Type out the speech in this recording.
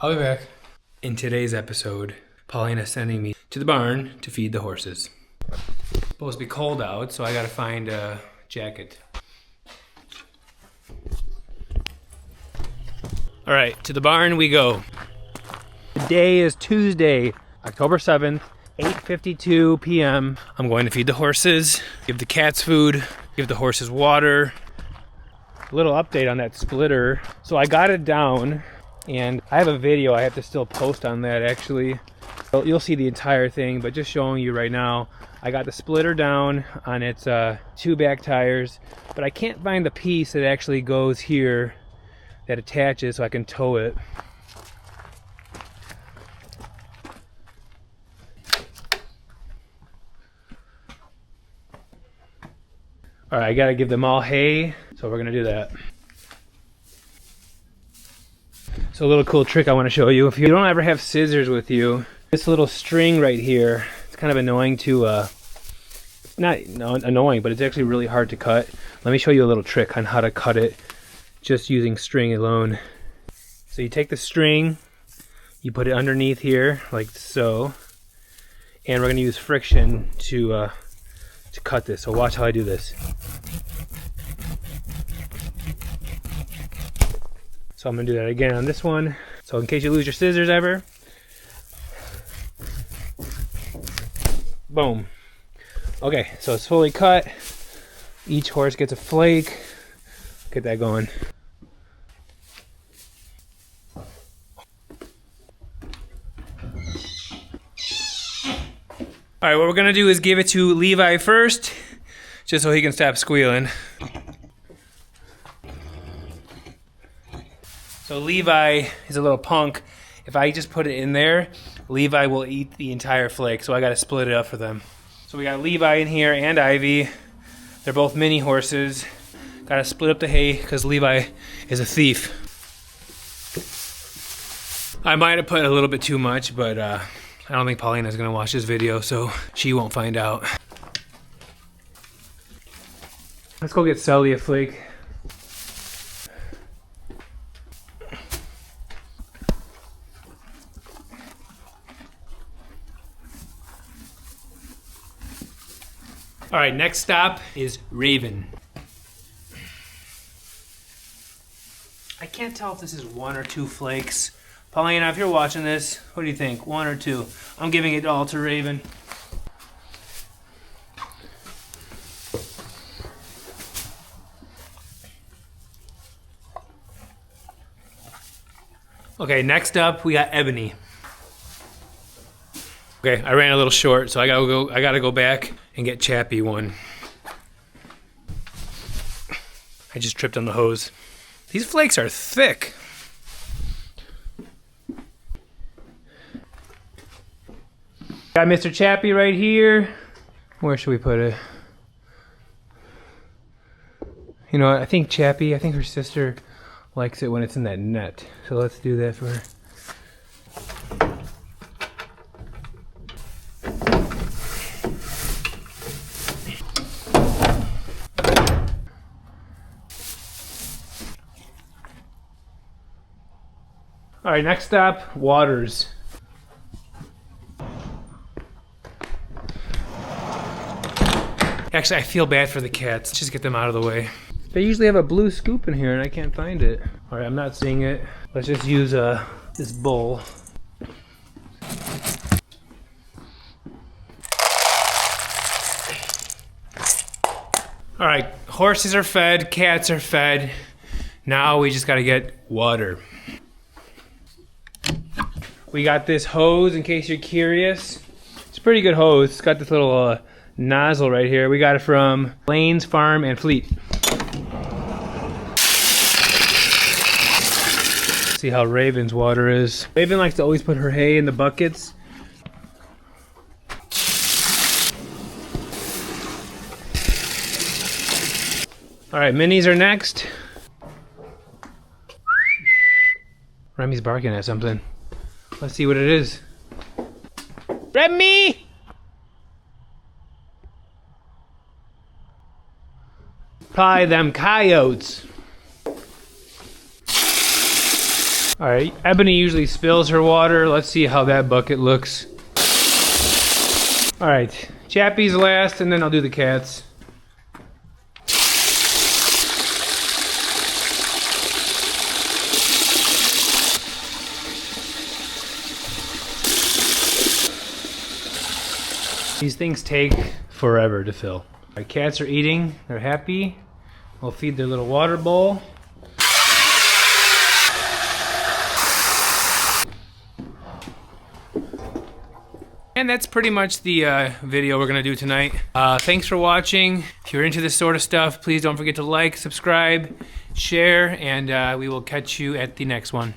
I'll be back. In today's episode, Paulina's sending me to the barn to feed the horses. It's supposed to be cold out, so I gotta find a jacket. All right, to the barn we go. Today is Tuesday, October 7th, 8:52 p.m. I'm going to feed the horses, give the cats food, give the horses water. A little update on that splitter. So I got it down, and I have a video I have to still post on that actually. So you'll see the entire thing, but just showing you right now, I got the splitter down on its two back tires, but I can't find the piece that actually goes here that attaches so I can tow it. All right, I gotta give them all hay, so we're gonna do that. So a little cool trick I wanna show you. If you don't ever have scissors with you, this little string right here, it's kind of annoying to, not annoying, but it's actually really hard to cut. Let me show you a little trick on how to cut it just using string alone. So you take the string, you put it underneath here, like so, and we're gonna use friction to cut this. So watch how I do this. So I'm gonna do that again on this one. So in case you lose your scissors ever, boom. Okay, so it's fully cut. Each horse gets a flake. Get that going. All right, what we're gonna do is give it to Levi first, just so he can stop squealing. So Levi is a little punk. If I just put it in there, Levi will eat the entire flake, so I gotta split it up for them. So we got Levi in here and Ivy. They're both mini horses. Gotta split up the hay because Levi is a thief. I might have put a little bit too much, but I don't think Paulina's gonna watch this video, so she won't find out. Let's go get Sully a flake. All right, next stop is Raven. I can't tell if this is 1 or 2 flakes. Paulina, if you're watching this, what do you think? 1 or 2? I'm giving it all to Raven. Okay, next up we got Ebony. Okay, I ran a little short, so I gotta go back and get Chappie one. I just tripped on the hose. These flakes are thick. Got Mr. Chappie right here. Where should we put it? You know what, I think her sister likes it when it's in that net. So let's do that for her. All right, next stop, Waters. Actually, I feel bad for the cats. Just get them out of the way. They usually have a blue scoop in here and I can't find it. All right, I'm not seeing it. Let's just use this bowl. All right, horses are fed, cats are fed. Now we just gotta get water. We got this hose, in case you're curious. It's a pretty good hose. It's got this little nozzle right here. We got it from Lane's Farm and Fleet. See how Raven's water is. Raven likes to always put her hay in the buckets. All right, minis are next. Remy's barking at something. Let's see what it is. Remy! Probably them coyotes. All right, Ebony usually spills her water. Let's see how that bucket looks. All right, Chappie's last, and then I'll do the cats. These things take forever to fill. Our cats are eating, they're happy. We'll feed their little water bowl. And that's pretty much the video we're gonna do tonight. Thanks for watching. If you're into this sort of stuff, please don't forget to like, subscribe, share, and we will catch you at the next one.